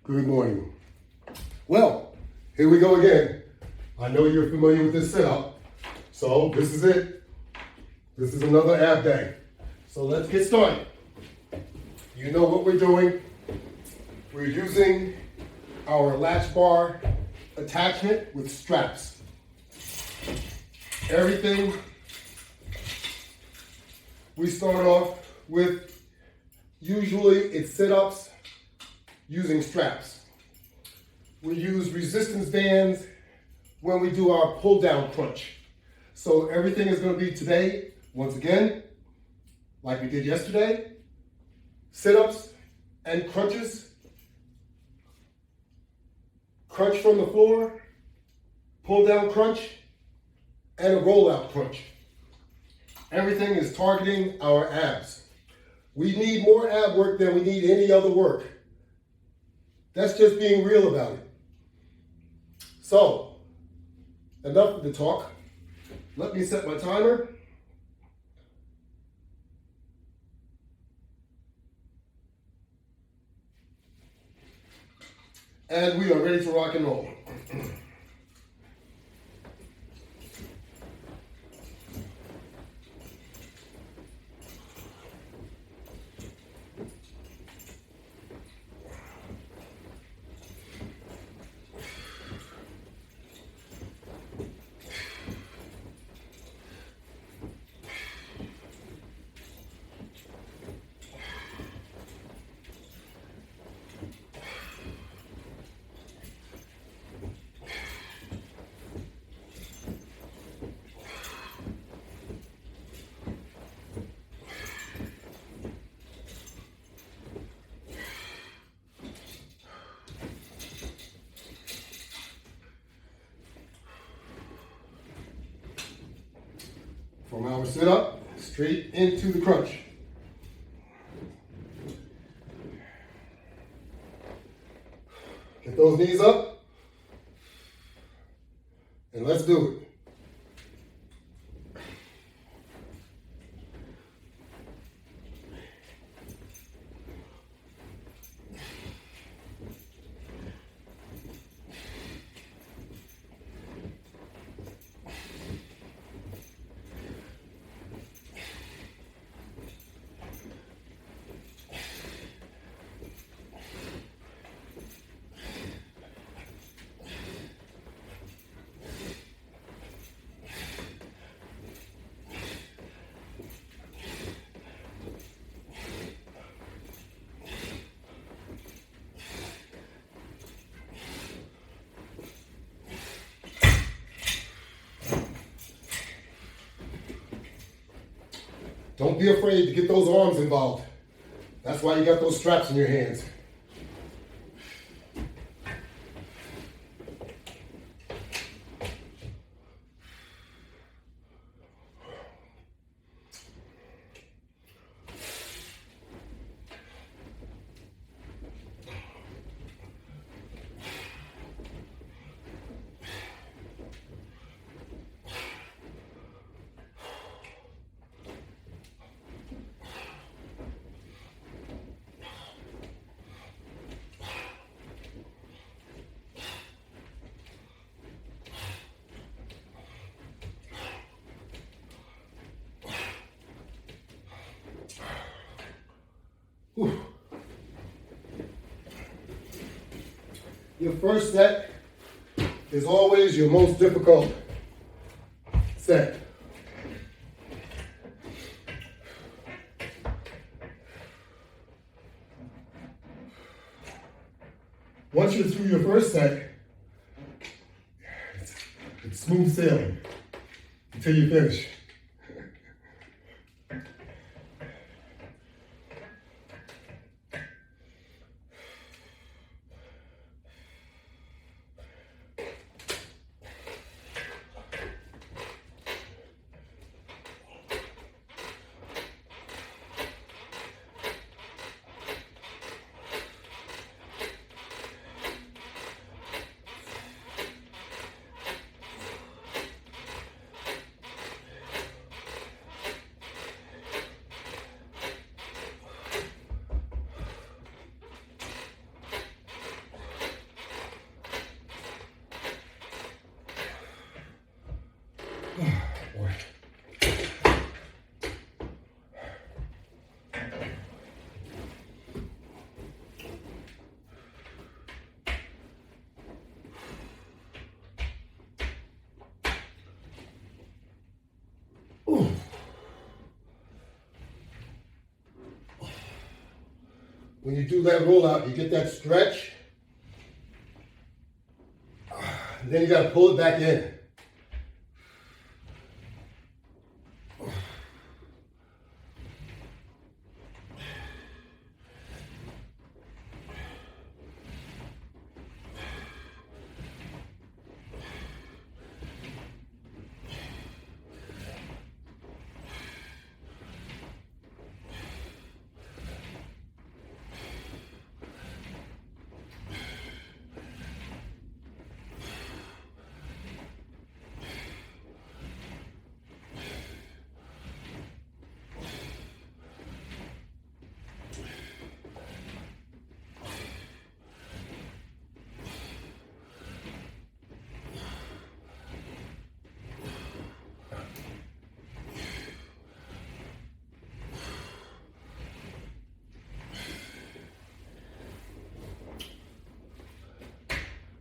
Good morning. Well, here we go again. I know you're familiar with this setup, so this is it. This is another ab day. So let's get started. You know what we're doing. We're using our latch bar attachment with straps. Everything we start off with, usually it's sit-ups using straps. We use resistance bands when we do our pull-down crunch. So everything is going to be today, once again, like we did yesterday, sit-ups and crunches. Crunch from the floor, pull-down crunch, and a roll-out crunch. Everything is targeting our abs. We need more ab work than we need any other work. That's just being real about it. So, enough of the talk. Let me set my timer. And we are ready to rock and roll. From our sit-up, straight into the crunch. Get those knees up, and let's do it. Don't be afraid to get those arms involved. That's why you got those straps in your hands. Whew. Your first set is always your most difficult set. Once you're through your first set, it's smooth sailing until you finish. Boy. When you do that rollout, you get that stretch. Then you got to pull it back in.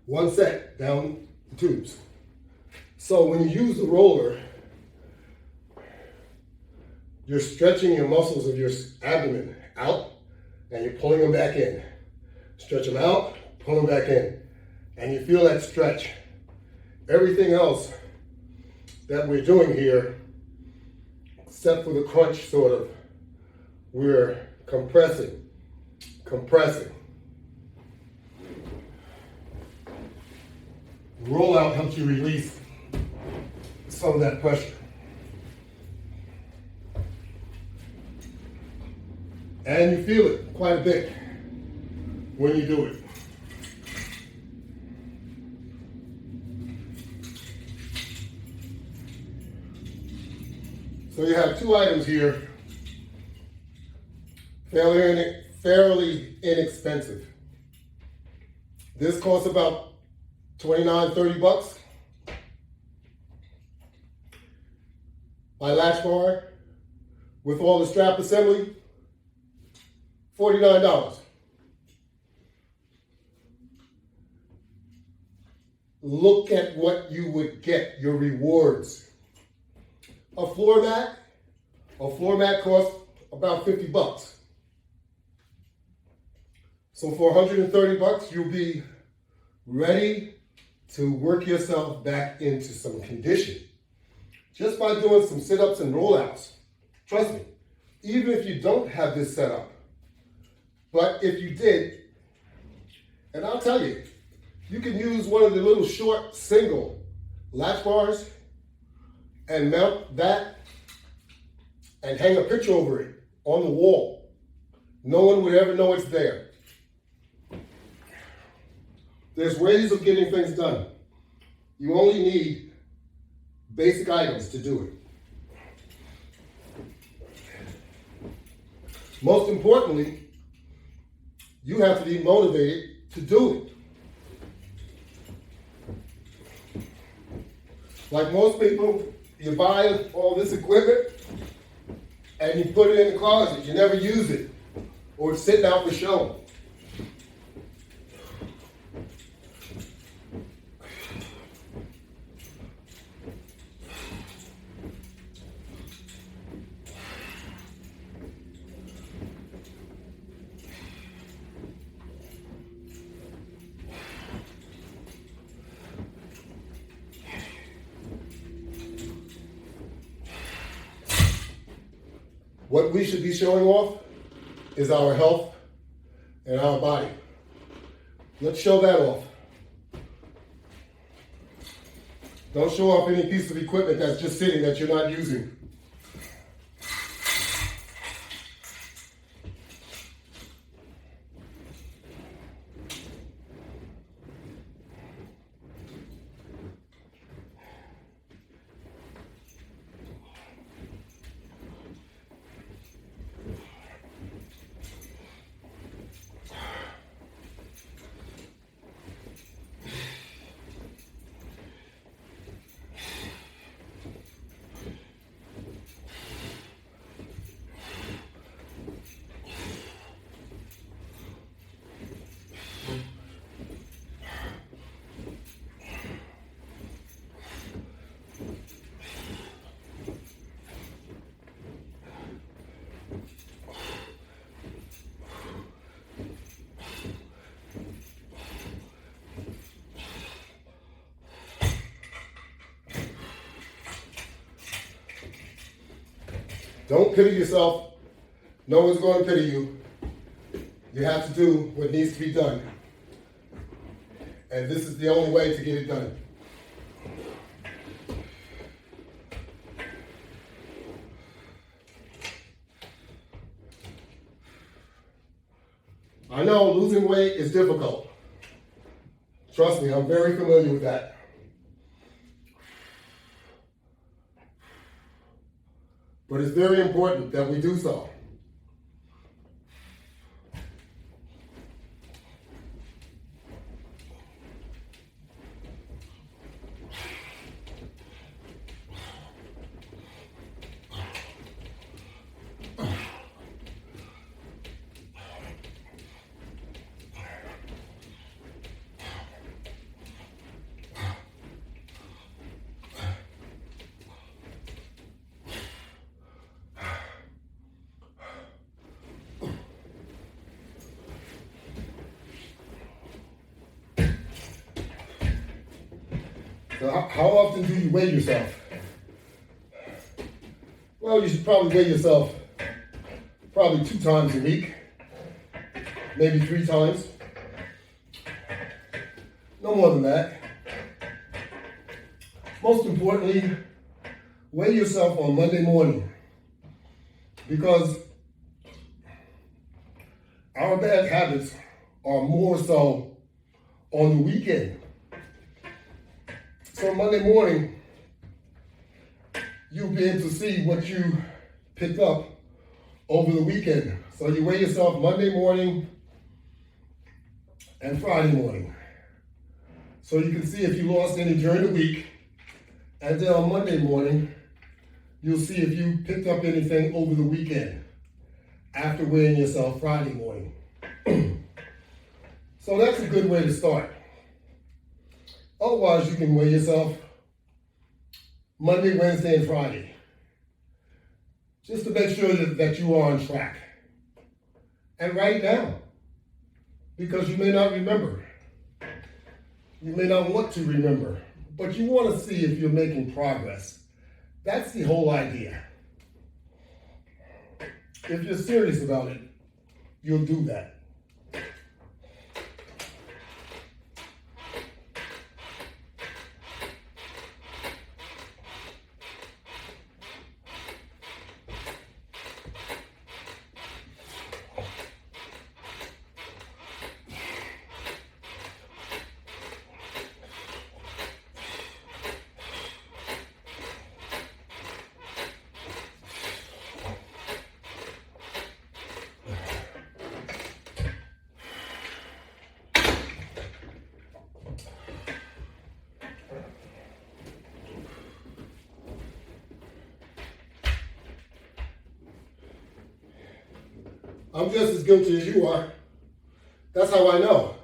One set down the tubes. So when you use the roller, you're stretching your muscles of your abdomen out and you're pulling them back in. Stretch them out, pull them back in. And you feel that stretch. Everything else that we're doing here, except for the crunch sort of, we're compressing, compressing. Rollout helps you release some of that pressure. And you feel it quite a bit when you do it. So you have two items here, fairly inexpensive. This costs about $29-30. My latch bar with all the strap assembly, $49. Look at what you would get, your rewards. A floor mat costs about $50. So for $130, you'll be ready to work yourself back into some condition just by doing some sit-ups and rollouts. Trust me, even if you don't have this set up, but if you did, and I'll tell you, you can use one of the little short single latch bars and mount that and hang a picture over it on the wall. No one would ever know it's there. There's ways of getting things done. You only need basic items to do it. Most importantly, you have to be motivated to do it. Like most people, you buy all this equipment and you put it in the closet. You never use it, or it's sitting out for show. What we should be showing off is our health and our body. Let's show that off. Don't show off any piece of equipment that's just sitting that you're not using. Don't pity yourself. No one's going to pity you. You have to do what needs to be done. And this is the only way to get it done. I know losing weight is difficult. Trust me, I'm very familiar with that. But it's very important that we do so. So how often do you weigh yourself? Well, you should probably weigh yourself probably 2 times a week, maybe 3 times. No more than that. Most importantly, weigh yourself on Monday morning, because our bad habits are more so on the weekend. So Monday morning, you'll be able to see what you picked up over the weekend. So you weigh yourself Monday morning and Friday morning. So you can see if you lost any during the week. And then on Monday morning, you'll see if you picked up anything over the weekend after weighing yourself Friday morning. So that's a good way to start. Otherwise, you can weigh yourself Monday, Wednesday, and Friday, just to make sure that you are on track. And write it down, because you may not remember. You may not want to remember, but you want to see if you're making progress. That's the whole idea. If you're serious about it, you'll do that. I'm just as guilty as you are. That's how I know.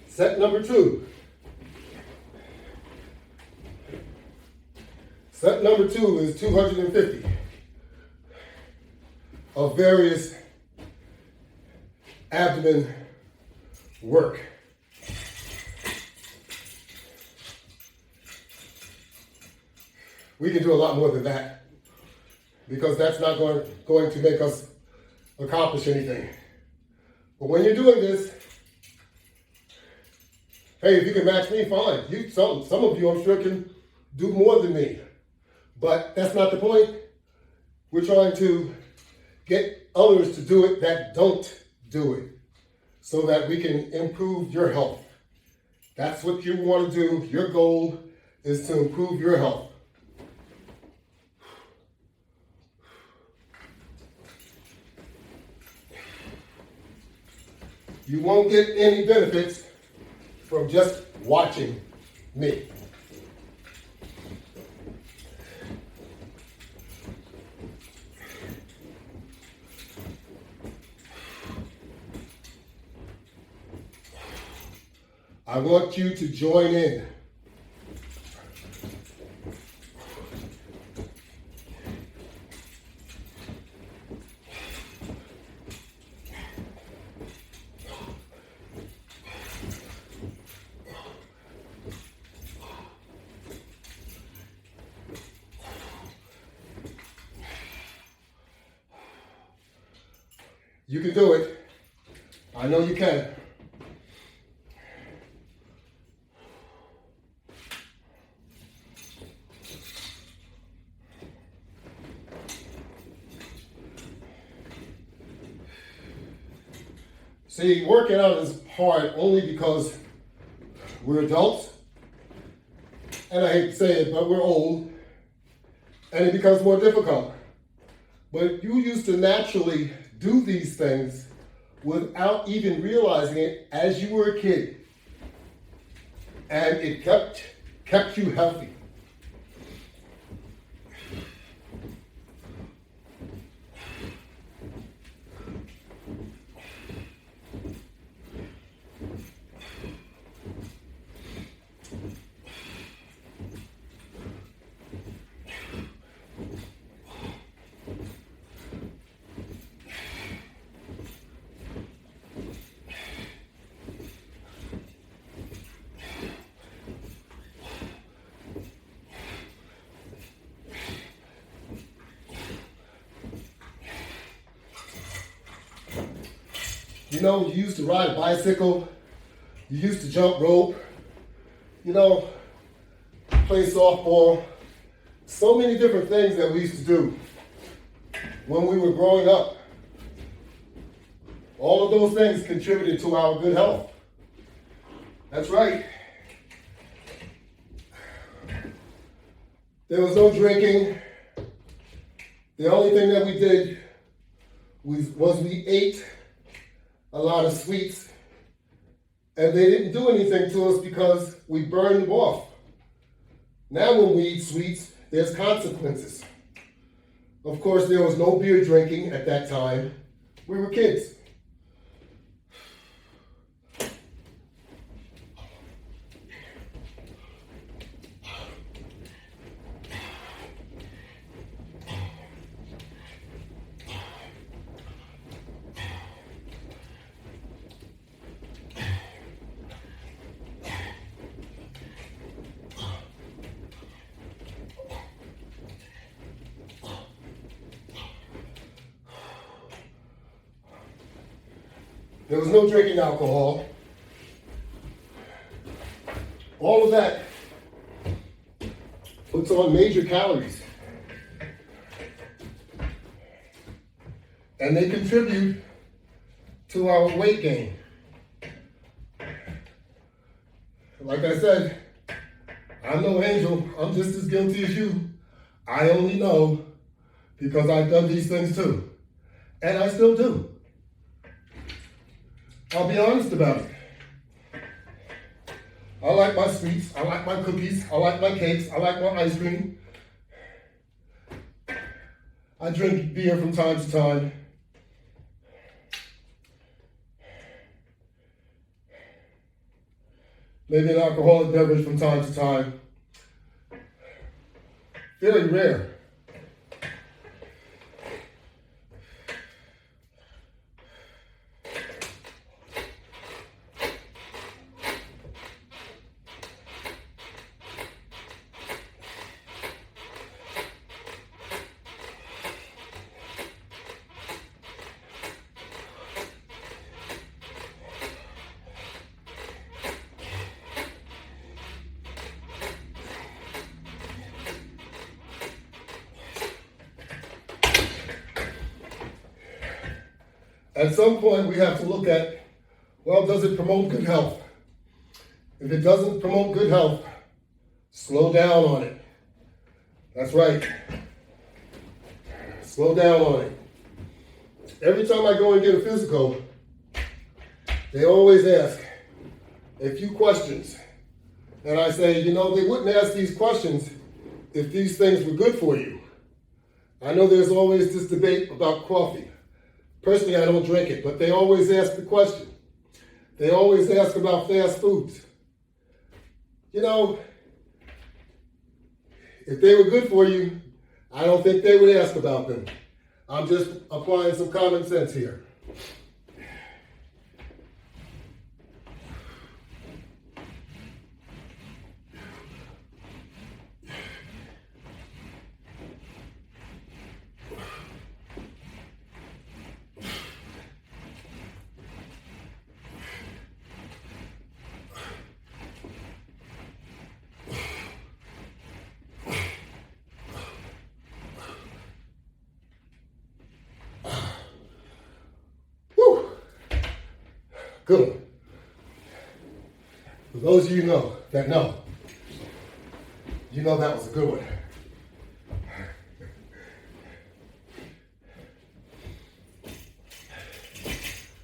Set number 2. Set number 2 is 250 of various abdomen work. We can do a lot more than that, because that's not going to make us accomplish anything. But when you're doing this, hey, if you can match me, fine. Some of you, I'm sure, can do more than me. But that's not the point. We're trying to get others to do it that don't do it, so that we can improve your health. That's what you want to do. Your goal is to improve your health. You won't get any benefits from just watching me. I want you to join in. You can do it. I know you can. See, working out is hard only because we're adults, and I hate to say it, but we're old, and it becomes more difficult. But you used to naturally do these things without even realizing it as you were a kid, and it kept you healthy. You know, you used to ride a bicycle, you used to jump rope, you know, play softball, so many different things that we used to do when we were growing up. All of those things contributed to our good health. That's right. There was no drinking. The only thing that we did was we ate a lot of sweets, and they didn't do anything to us because we burned them off. Now when we eat sweets, there's consequences. Of course, there was no beer drinking at that time. We were kids. There was no drinking alcohol. All of that puts on major calories. And they contribute to our weight gain. Like I said, I'm no angel. I'm just as guilty as you. I only know because I've done these things too. And I still do. I'll be honest about it. I like my sweets, I like my cookies, I like my cakes, I like my ice cream. I drink beer from time to time. Maybe an alcoholic beverage from time to time. Very rare. At some point, we have to look at, well, does it promote good health? If it doesn't promote good health, slow down on it. That's right. Slow down on it. Every time I go and get a physical, They always ask a few questions. And I say, you know, they wouldn't ask these questions if these things were good for you. I know there's always this debate about coffee. Personally, I don't drink it, but they always ask the question. They always ask about fast foods. You know, if they were good for you, I don't think they would ask about them. I'm just applying some common sense here. Good one. For those of you that know, you know that was a good one.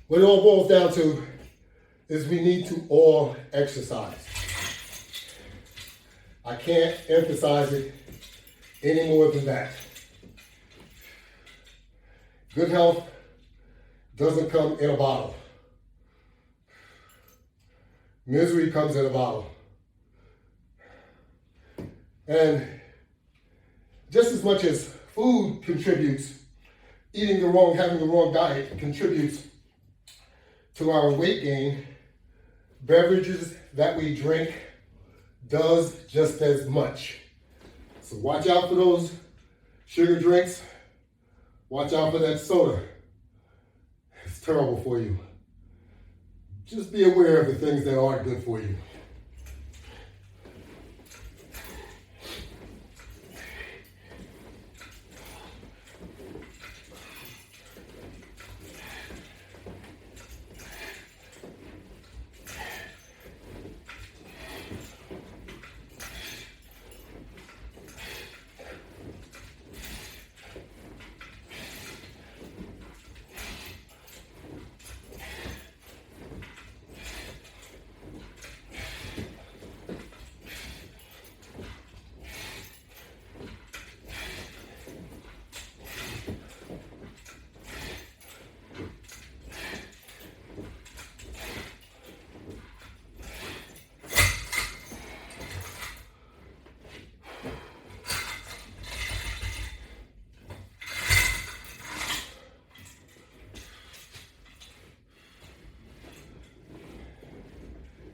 What it all boils down to is we need to all exercise. I can't emphasize it any more than that. Good health doesn't come in a bottle. Misery comes in a bottle. And just as much as food contributes, having the wrong diet contributes to our weight gain, beverages that we drink does just as much. So watch out for those sugar drinks. Watch out for that soda. It's terrible for you. Just be aware of the things that aren't good for you.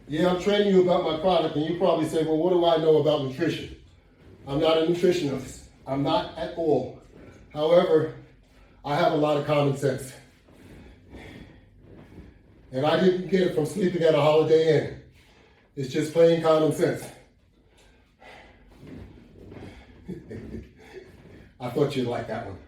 Yeah, I'm training you about my product, and you probably say, well, what do I know about nutrition? I'm not a nutritionist. I'm not at all. However, I have a lot of common sense. And I didn't get it from sleeping at a Holiday Inn. It's just plain common sense. I thought you'd like that one.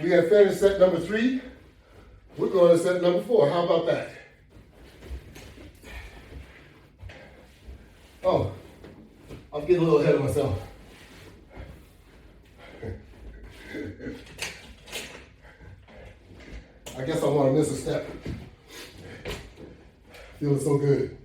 We have finished set number 3. We're going to set number 4. How about that? Oh, I'm getting a little ahead of myself. I guess I want to miss a step. Feeling so good.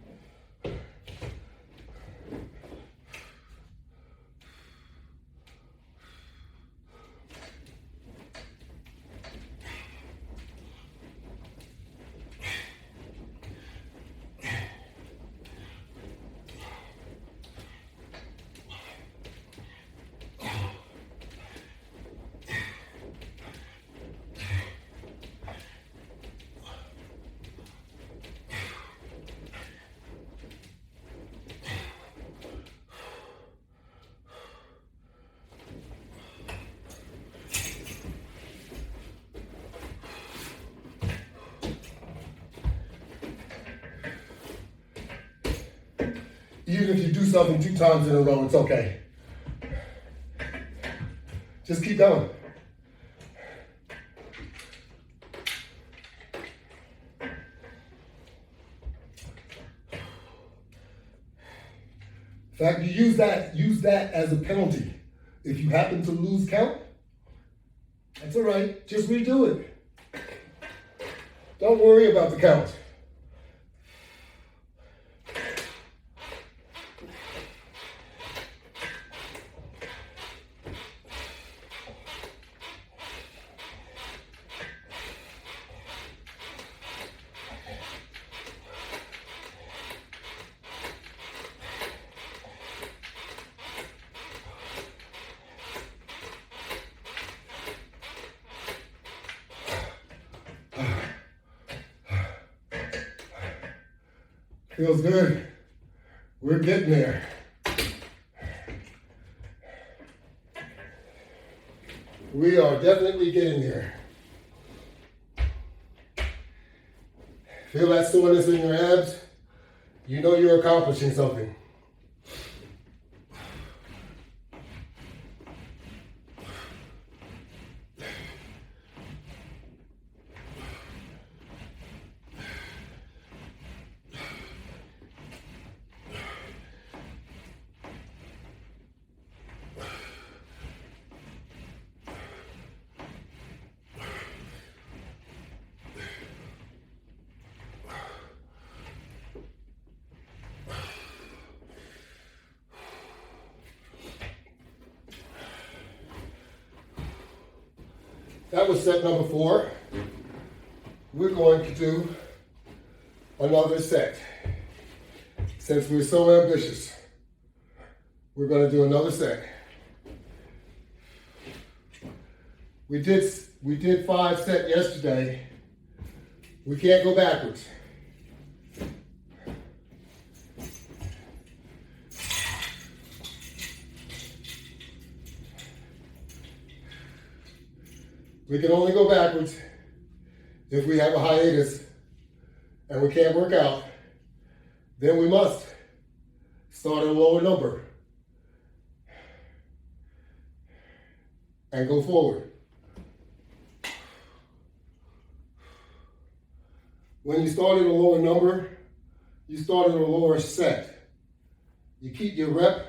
Even if you do something 2 times in a row, it's okay. Just keep going. In fact, you use that as a penalty. If you happen to lose count, that's all right. Just redo it. Don't worry about the count. Feels good. We're getting there. We are definitely getting there. Feel that soreness in your abs? You know you're accomplishing something. That was set number 4. We're going to do another set. Since we're so ambitious, we're going to do another set. We did 5 set yesterday. We can't go backwards. We can only go backwards if we have a hiatus and we can't work out. Then we must start at a lower number and go forward. When you start at a lower number, you start at a lower set. You keep your rep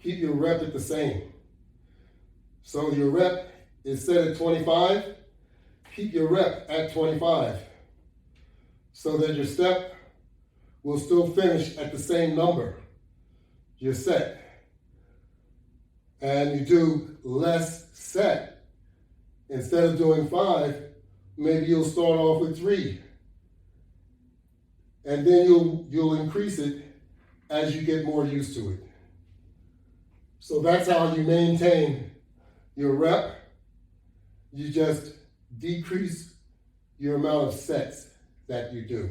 at the same. So your rep is set at 25, keep your rep at 25 so that your step will still finish at the same number, your set. And you do less set. Instead of doing 5, maybe you'll start off with 3. And then you'll increase it as you get more used to it. So that's how you maintain your rep. You just decrease your amount of sets that you do.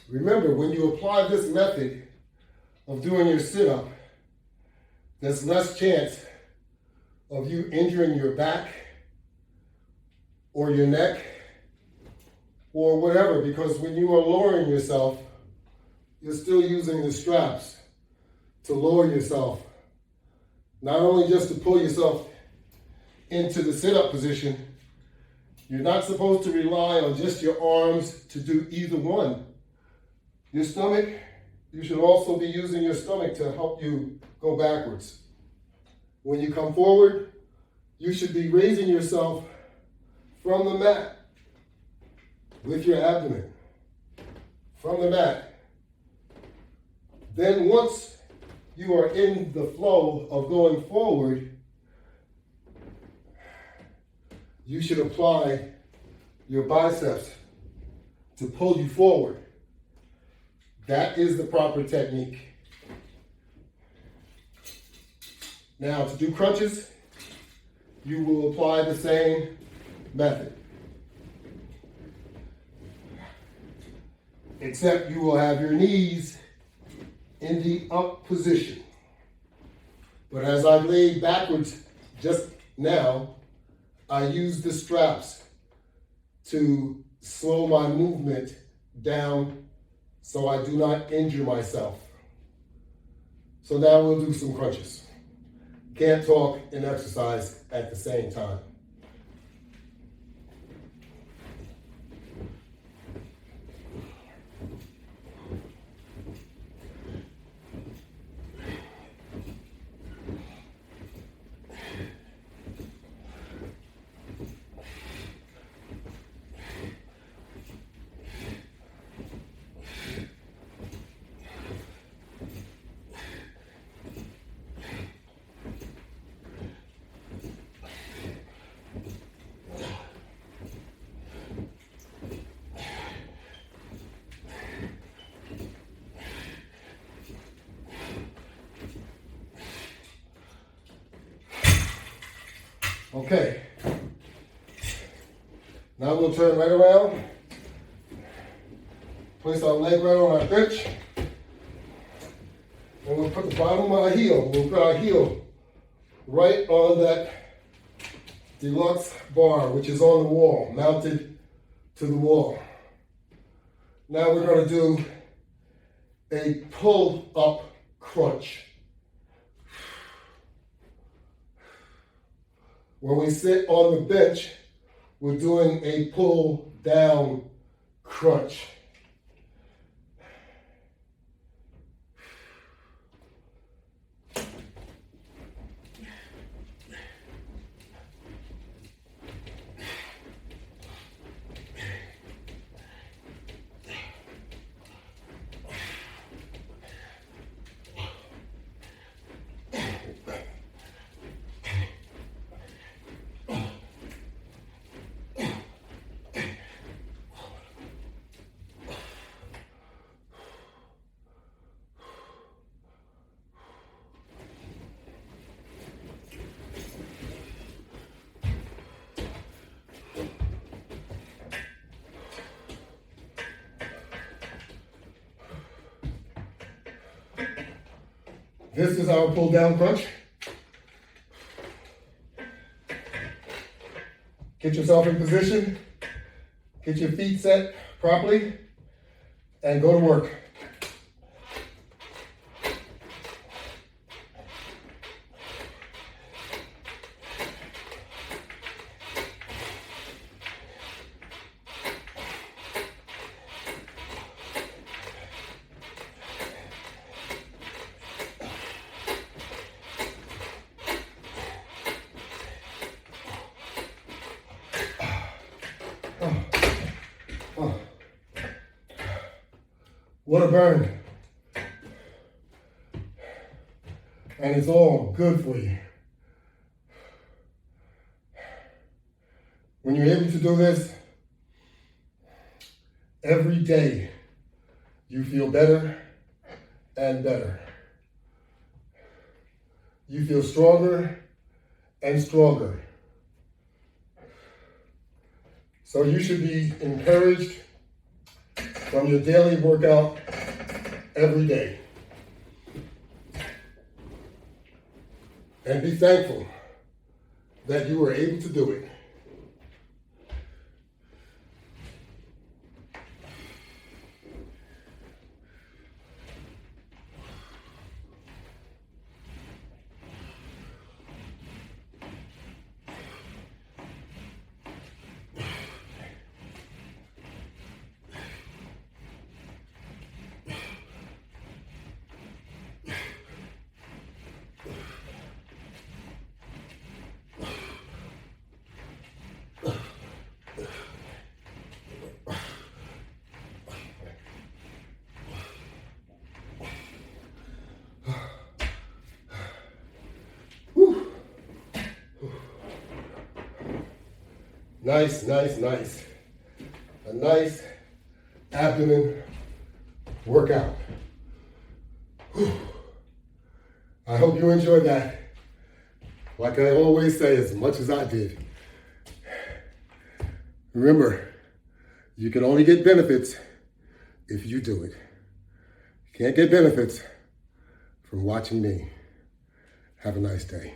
Remember, when you apply this method of doing your sit-up, there's less chance of you injuring your back or your neck or whatever, because when you are lowering yourself, you're still using the straps to lower yourself. Not only just to pull yourself into the sit-up position, you're not supposed to rely on just your arms to do either one. Your stomach you should also be using your stomach to help you go backwards. When you come forward, you should be raising yourself from the mat with your abdomen, from the mat. Then once you are in the flow of going forward, you should apply your biceps to pull you forward. That is the proper technique. Now, to do crunches, you will apply the same method. Except you will have your knees in the up position. But as I laid backwards just now, I use the straps to slow my movement down so I do not injure myself. So now we'll do some crunches. Can't talk and exercise at the same time. Okay, now we'll turn right around, place our leg right on our bench, and we'll put the bottom of our heel, we'll put our heel right on that deluxe bar, which is on the wall, mounted to the wall. Now we're going to do a pull-up crunch. When we sit on the bench, we're doing a pull down crunch. This is our pull down crunch. Get yourself in position, get your feet set properly, and go to work. What a burn. And it's all good for you. When you're able to do this every day, you feel better and better. You feel stronger and stronger. So you should be encouraged from your daily workout every day. And be thankful that you were able to do it. Nice, nice, nice. A nice abdomen workout. Whew. I hope you enjoyed that. Like I always say, as much as I did. Remember, you can only get benefits if you do it. You can't get benefits from watching me. Have a nice day.